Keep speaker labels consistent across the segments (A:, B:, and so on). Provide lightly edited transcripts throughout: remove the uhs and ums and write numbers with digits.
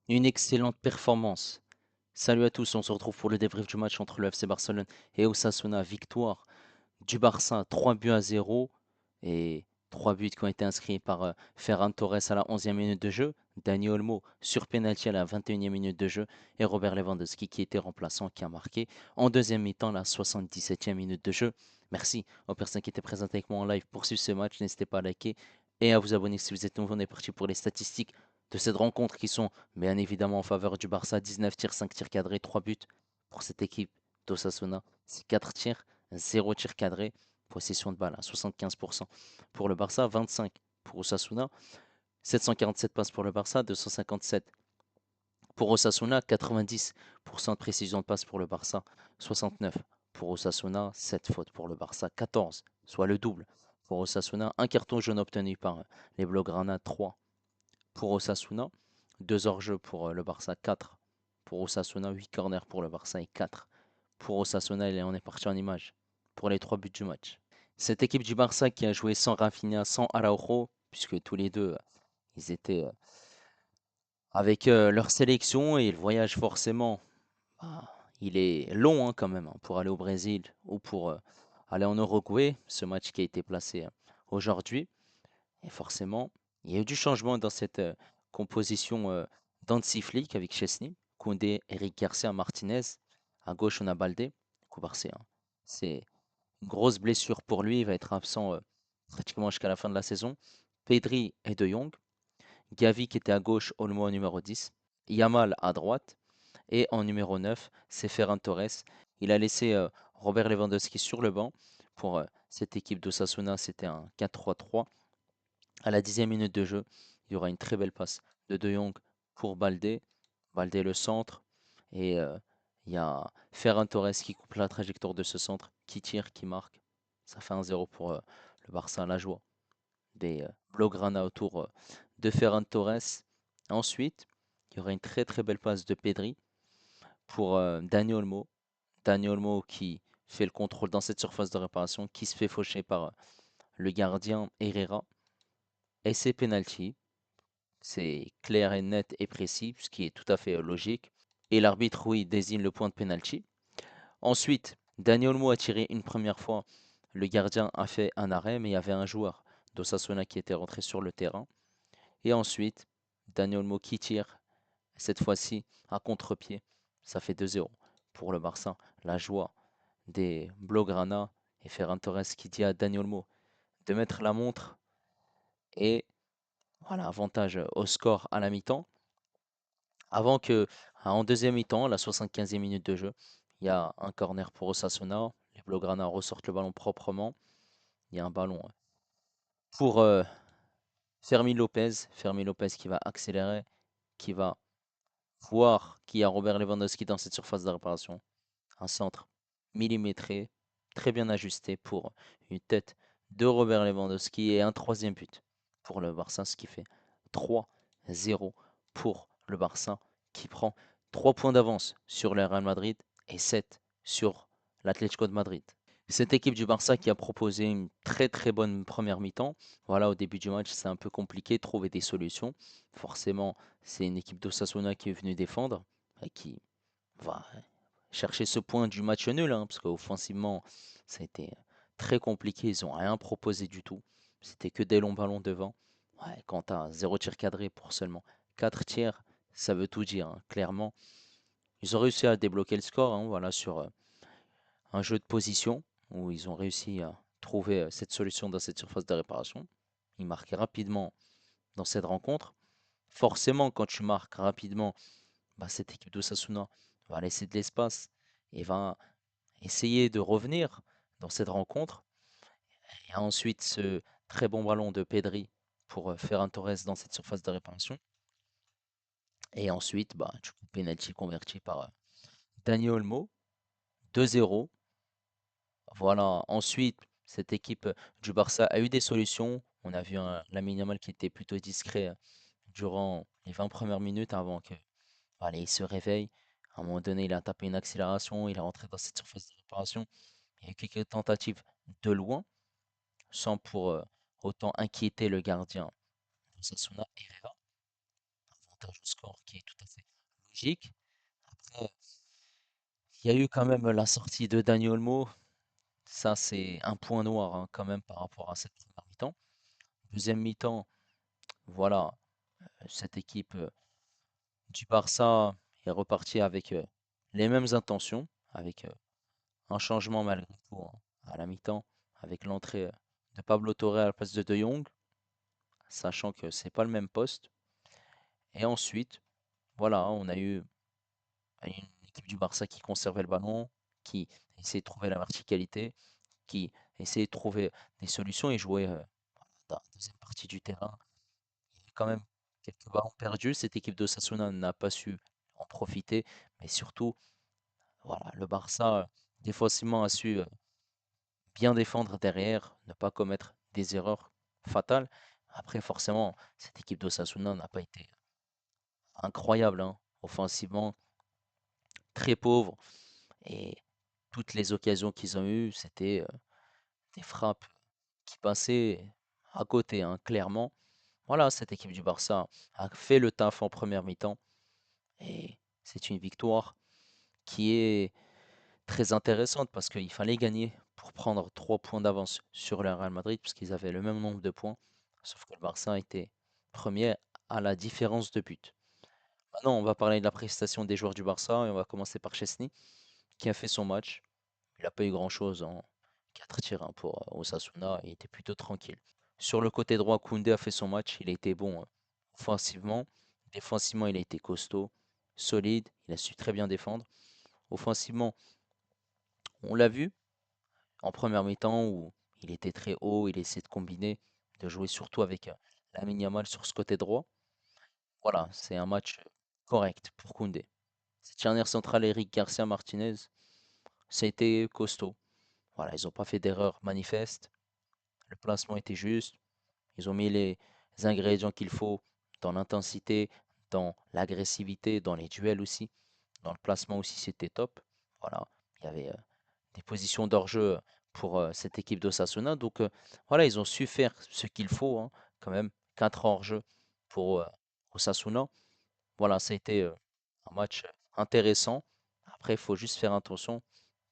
A: Une excellente performance. Salut à tous, on se retrouve pour le débrief du match entre le FC Barcelone et Osasuna. Victoire du Barça, 3 buts à 0 et 3 buts qui ont été inscrits par Ferran Torres à la 11e minute de jeu, Dani Olmo sur penalty à la 21e minute de jeu et Robert Lewandowski qui était remplaçant qui a marqué en deuxième mi-temps la 77e minute de jeu. Merci aux personnes qui étaient présentes avec moi en live pour suivre ce match. N'hésitez pas à liker et à vous abonner si vous êtes nouveau. On est parti pour les statistiques de cette rencontre qui sont bien évidemment en faveur du Barça. 19 tirs, 5 tirs cadrés, 3 buts pour cette équipe d'Osasuna. C'est 4 tirs, 0 tir cadré, possession de balle à 75% pour le Barça, 25 pour Osasuna, 747 passes pour le Barça, 257 pour Osasuna, 90% de précision de passe pour le Barça, 69 pour Osasuna, 7 fautes pour le Barça, 14, soit le double pour Osasuna, un carton jaune obtenu par les Blaugrana, 3 pour Osasuna, 2 hors-jeu pour le Barça, 4 pour Osasuna, 8 corners pour le Barça et 4 pour Osasuna. Et on est parti en image pour les 3 buts du match. Cette équipe du Barça qui a joué sans Rafinha, sans Araujo, puisque tous les deux, ils étaient avec leur sélection et le voyage forcément, bah, il est long hein, quand même hein, pour aller au Brésil ou pour aller en Uruguay, ce match qui a été placé aujourd'hui. Et forcément, il y a eu du changement dans cette composition d'Hansi Flick avec Chesney, Koundé, Eric Garcia, Martinez. À gauche, on a Baldé. Koubarsi, hein. C'est une grosse blessure pour lui. Il va être absent pratiquement jusqu'à la fin de la saison. Pedri et De Jong. Gavi qui était à gauche, Olmo en numéro 10. Yamal à droite. Et en numéro 9, c'est Ferran Torres. Il a laissé Robert Lewandowski sur le banc. Pour cette équipe d'Osasuna, c'était un 4-3-3. À la 10e minute de jeu, il y aura une très belle passe de De Jong pour Baldé. Baldé le centre. Et il y a Ferran Torres qui coupe la trajectoire de ce centre, qui tire, qui marque. Ça fait 1-0 pour le Barça. La joie des Blaugrana autour de Ferran Torres. Ensuite, il y aura une très très belle passe de Pedri pour Dani Olmo. Dani Olmo qui fait le contrôle dans cette surface de réparation, qui se fait faucher par le gardien Herrera. Et c'est penalty. C'est clair et net et précis, ce qui est tout à fait logique. Et l'arbitre, oui, désigne le point de penalty. Ensuite, Dani Olmo a tiré une première fois. Le gardien a fait un arrêt, mais il y avait un joueur d'Osasuna qui était rentré sur le terrain. Et ensuite, Dani Olmo qui tire, cette fois-ci à contre-pied. Ça fait 2-0 pour le Barça. La joie des Blaugrana et Ferran Torres qui dit à Dani Olmo de mettre la montre et voilà, avantage au score à la mi-temps. Avant que, en deuxième mi-temps, la 75e minute de jeu, il y a un corner pour Osasuna. Les Blaugrana ressortent le ballon proprement. Il y a un ballon pour Fermi Lopez. Fermi Lopez qui va accélérer, qui va voir qu'il y a Robert Lewandowski dans cette surface de réparation. Un centre millimétré, très bien ajusté pour une tête de Robert Lewandowski et un troisième but pour le Barça, ce qui fait 3-0 pour le Barça qui prend 3 points d'avance sur le Real Madrid et 7 sur l'Atlético de Madrid. Cette équipe du Barça qui a proposé une très très bonne première mi-temps. Voilà, au début du match, c'est un peu compliqué de trouver des solutions. Forcément, c'est une équipe d'Osasuna qui est venue défendre et qui va chercher ce point du match nul, hein, parce qu'offensivement, ça a été très compliqué. Ils n'ont rien proposé du tout. C'était que des longs ballons devant. Ouais, quand tu as 0 tir cadré pour seulement 4 tirs, ça veut tout dire, hein, clairement. Ils ont réussi à débloquer le score hein, voilà, sur un jeu de position où ils ont réussi à trouver cette solution dans cette surface de réparation. Ils marquent rapidement dans cette rencontre. Forcément, quand tu marques rapidement, bah, cette équipe d'Osasuna va laisser de l'espace et va essayer de revenir dans cette rencontre. Et ensuite, ce très bon ballon de Pedri pour Ferran Torres dans cette surface de réparation. Et ensuite, bah, du coup, penalty converti par Dani Olmo, 2-0. Voilà. Ensuite, cette équipe du Barça a eu des solutions. On a vu un Lamine Yamal qui était plutôt discret durant les 20 premières minutes avant que, allez, il se réveille. À un moment donné, il a tapé une accélération, il est rentré dans cette surface de réparation. Il y a eu quelques tentatives de loin, sans pour autant inquiéter le gardien Sasuna Herrera. Avantage au score qui est tout à fait logique. Après, il y a eu quand même la sortie de Dani Olmo. Ça, c'est un point noir hein, quand même par rapport à cette première mi-temps. Deuxième mi-temps, voilà, cette équipe du Barça est repartie avec les mêmes intentions, avec un changement malgré tout hein, à la mi-temps, avec l'entrée de Pablo Torre à la place de De Jong, sachant que c'est pas le même poste. Et ensuite, voilà, on a eu une équipe du Barça qui conservait le ballon, qui essayait de trouver la verticalité, qui essayait de trouver des solutions et jouer dans la deuxième partie du terrain. Il y a eu quand même quelques ballons perdus. Cette équipe de Sassuolo n'a pas su en profiter, mais surtout, voilà, le Barça défensivement a su bien défendre derrière, ne pas commettre des erreurs fatales. Après, forcément, cette équipe d'Osasuna n'a pas été incroyable, hein. Offensivement, très pauvre. Et toutes les occasions qu'ils ont eues, c'était des frappes qui passaient à côté, hein, clairement. Voilà, cette équipe du Barça a fait le taf en première mi-temps. Et c'est une victoire qui est très intéressante parce qu'il fallait gagner pour prendre 3 points d'avance sur le Real Madrid, puisqu'ils avaient le même nombre de points. Sauf que le Barça était premier à la différence de but. Maintenant, on va parler de la prestation des joueurs du Barça et on va commencer par Chesney, qui a fait son match. Il n'a pas eu grand-chose en 4 tirs hein, pour Osasuna, il était plutôt tranquille. Sur le côté droit, Koundé a fait son match, il a été bon hein, offensivement. Défensivement, il a été costaud, solide, il a su très bien défendre. Offensivement, on l'a vu en première mi-temps où il était très haut, il essayait de combiner, de jouer surtout avec Lamine Yamal sur ce côté droit. Voilà, c'est un match correct pour Koundé. Cette charnière centrale, Eric Garcia Martinez, ça a été costaud. Voilà, ils n'ont pas fait d'erreur manifeste. Le placement était juste. Ils ont mis les ingrédients qu'il faut dans l'intensité, dans l'agressivité, dans les duels aussi. Dans le placement aussi, c'était top. Voilà, il y avait des positions d'hors-jeu pour cette équipe d'Osasuna. Donc voilà, ils ont su faire ce qu'il faut hein, quand même. 4 hors-jeu pour Osasuna. Voilà, ça a été un match intéressant. Après, il faut juste faire attention.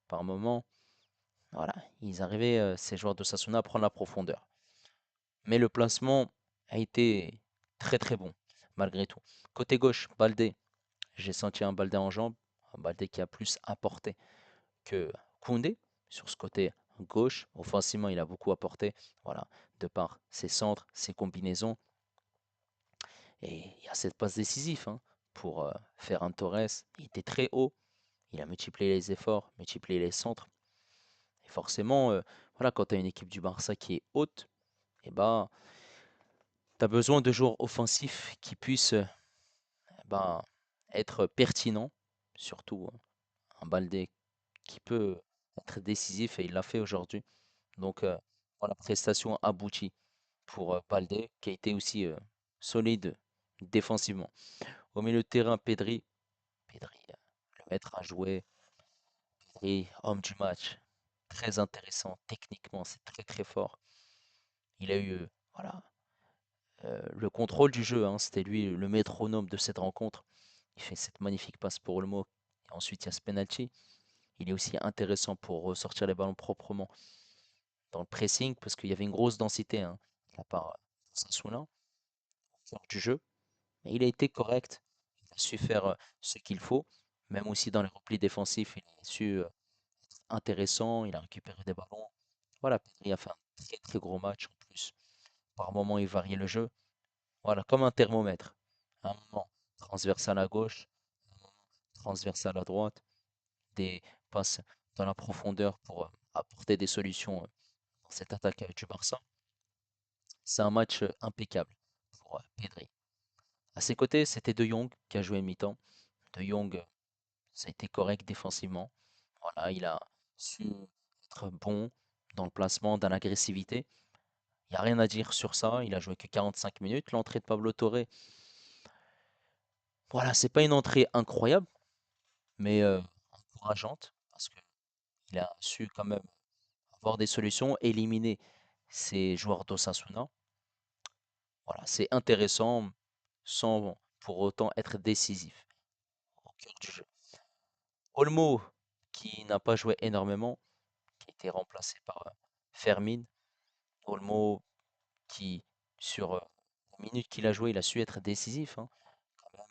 A: Par moment, voilà, ils arrivaient, ces joueurs d'Osasuna, à prendre la profondeur. Mais le placement a été très très bon, malgré tout. Côté gauche, Baldé, j'ai senti un Baldé en jambe, un Baldé qui a plus apporté que Koundé sur ce côté gauche. Offensivement, il a beaucoup apporté, voilà, de par ses centres, ses combinaisons. Et il y a cette passe décisive hein, pour Ferran Torres. Il était très haut, il a multiplié les efforts, multiplié les centres. Et forcément, voilà, quand tu as une équipe du Barça qui est haute, et bah, tu as besoin de joueurs offensifs qui puissent ben, être pertinents, surtout un Baldé qui peut être décisif et il l'a fait aujourd'hui. Donc voilà, prestation aboutie pour Baldé qui a été aussi solide défensivement. Au milieu de terrain, Pedri, le maître à jouer, Pedri, homme du match, très intéressant techniquement, c'est très très fort. Il a eu voilà, le contrôle du jeu, hein, c'était lui le métronome de cette rencontre. Il fait cette magnifique passe pour Olmo. Et ensuite, il y a ce penalty. Il est aussi intéressant pour ressortir les ballons proprement dans le pressing parce qu'il y avait une grosse densité hein, de la part de Sassuolo au cœur du jeu. Mais il a été correct. Il a su faire ce qu'il faut. Même aussi dans les replis défensifs, il a su être intéressant. Il a récupéré des ballons. Voilà, Pedri a fait un très très gros match en plus. Par moments, il variait le jeu. Voilà, comme un thermomètre. À un moment, transversal à gauche, à un moment, transversal à droite, des passes dans la profondeur pour apporter des solutions dans cette attaque du Barça. C'est un match impeccable pour Pedri. À ses côtés, c'était De Jong qui a joué mi-temps. De Jong, ça a été correct défensivement. Voilà, il a su être bon dans le placement, dans l'agressivité. Il n'y a rien à dire sur ça. Il a joué que 45 minutes. L'entrée de Pablo Torre, voilà, c'est pas une entrée incroyable, mais encourageante parce qu'il a su quand même avoir des solutions, éliminer ces joueurs d'Osasuna. Voilà, c'est intéressant sans pour autant être décisif. cœur du jeu. Olmo, qui n'a pas joué énormément, qui a été remplacé par Fermin. Olmo, qui, sur les minutes qu'il a joué, il a su être décisif, hein, quand même.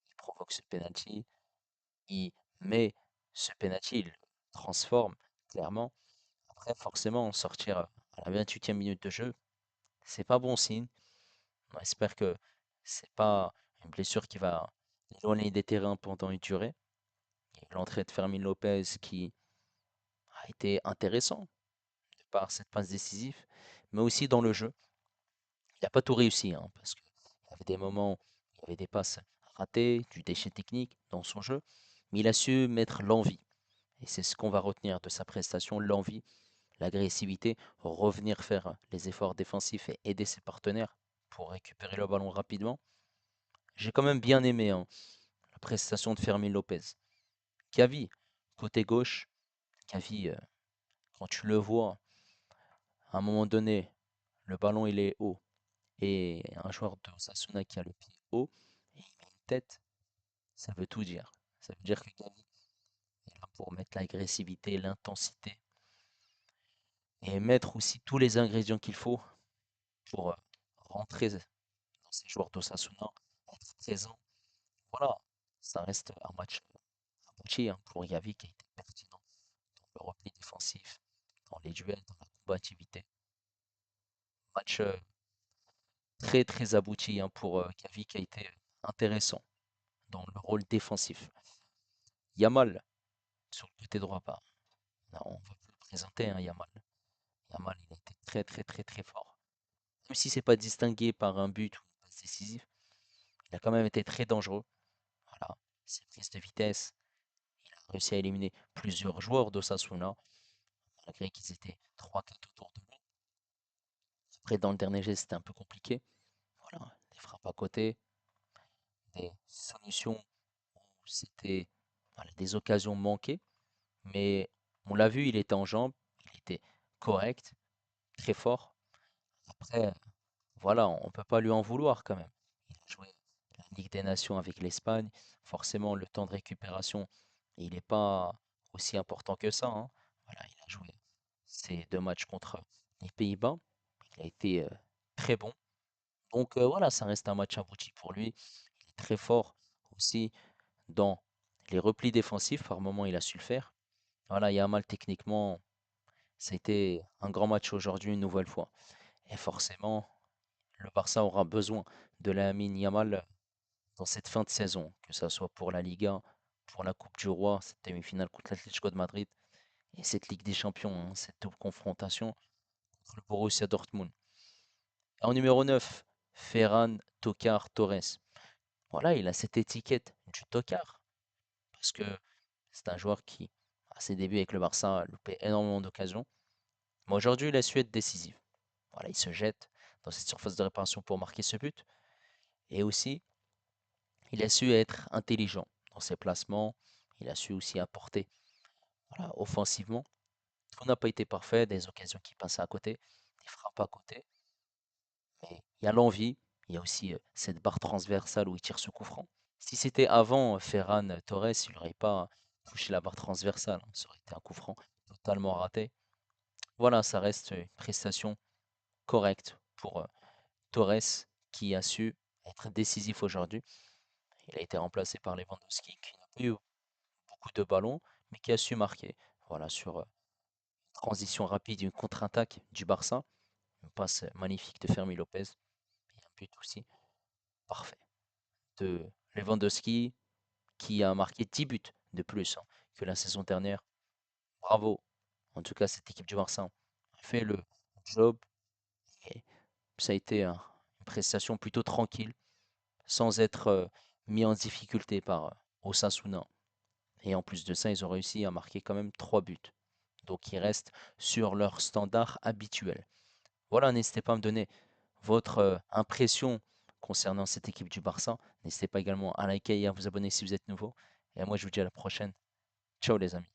A: Il provoque ce penalty, il met ce penalty, il le transforme clairement. Après, forcément, sortir à la 28e minute de jeu, c'est pas bon signe. On espère que c'est pas une blessure qui va l'éloigner des terrains pendant une durée. Il y a eu l'entrée de Fermin Lopez qui a été intéressant de par cette passe décisive, mais aussi dans le jeu. Il n'a pas tout réussi, hein, parce qu'il y avait des moments, il y avait des passes ratées, du déchet technique dans son jeu, mais il a su mettre l'envie. Et c'est ce qu'on va retenir de sa prestation, l'envie, l'agressivité, revenir faire les efforts défensifs et aider ses partenaires pour récupérer le ballon rapidement. J'ai quand même bien aimé, hein, la prestation de Fermin Lopez. Gavi, côté gauche, Gavi, quand tu le vois, à un moment donné, le ballon il est haut et un joueur de Osasuna qui a le pied haut et il met une tête, ça veut tout dire. Ça veut dire que Gavi est là pour mettre l'agressivité, l'intensité et mettre aussi tous les ingrédients qu'il faut pour rentrer dans ces joueurs d'Osasuna, être présent. Voilà, ça reste un match abouti, hein, pour Gavi qui a été pertinent dans le repli défensif, dans les duels, dans la combativité. Match très très abouti, hein, pour Gavi qui a été intéressant dans le rôle défensif. Yamal sur le côté droit, bah, là, on va plus le présenter, hein, Yamal. Yamal, il a été très très très très fort. Même si c'est pas distingué par un but ou une passe décisive, il a quand même été très dangereux. Voilà, ses prises de vitesse, il a réussi à éliminer plusieurs joueurs d'Osasuna, malgré qu'ils étaient 3-4 autour de lui. Après, dans le dernier geste, c'était un peu compliqué. Voilà, des frappes à côté, des solutions où c'était, voilà, des occasions manquées. Mais on l'a vu, il était en jambes, il était correct, très fort. Après, voilà, on ne peut pas lui en vouloir quand même. Il a joué la Ligue des Nations avec l'Espagne. Forcément, le temps de récupération, il n'est pas aussi important que ça, hein. Voilà, il a joué ces deux matchs contre les Pays-Bas. Il a été très bon. Donc voilà, ça reste un match abouti pour lui. Il est très fort aussi dans les replis défensifs. Par moments, il a su le faire. Voilà, Yamal, techniquement, c'était un grand match aujourd'hui, une nouvelle fois. Et forcément, le Barça aura besoin de Lamine Yamal dans cette fin de saison, que ce soit pour la Liga, pour la Coupe du Roi, cette demi-finale contre l'Atlético de Madrid, et cette Ligue des Champions, hein, cette double confrontation contre le Borussia Dortmund. En numéro 9, Ferran Tocard Torres. Voilà, il a cette étiquette du tocard, parce que c'est un joueur qui, à ses débuts avec le Barça, a loupé énormément d'occasions. Mais aujourd'hui, il a su être décisif. Voilà, il se jette dans cette surface de réparation pour marquer ce but. Et aussi, il a su être intelligent dans ses placements. Il a su aussi apporter, voilà, offensivement. Tout n'a pas été parfait, des occasions qui passaient à côté, des frappes à côté. Mais il y a l'envie, il y a aussi cette barre transversale où il tire ce coup franc. Si c'était avant Ferran Torres, il n'aurait pas touché la barre transversale, hein. Ça aurait été un coup franc totalement raté. Voilà, ça reste une prestation correcte pour Torres qui a su être décisif aujourd'hui. Il a été remplacé par Lewandowski qui n'a pas eu beaucoup de ballons, mais qui a su marquer. Voilà, sur une transition rapide, une contre-attaque du Barça, une passe magnifique de Fermi Lopez et un but aussi parfait de Lewandowski qui a marqué 10 buts de plus, hein, que la saison dernière. Bravo. En tout cas, cette équipe du Barça a fait le job et ça a été une prestation plutôt tranquille, sans être mis en difficulté par Osasuna. Et en plus de ça, ils ont réussi à marquer quand même 3 buts. Donc ils restent sur leur standard habituel. Voilà, n'hésitez pas à me donner votre impression concernant cette équipe du Barça. N'hésitez pas également à liker et à vous abonner si vous êtes nouveau. Et moi, je vous dis à la prochaine. Ciao les amis.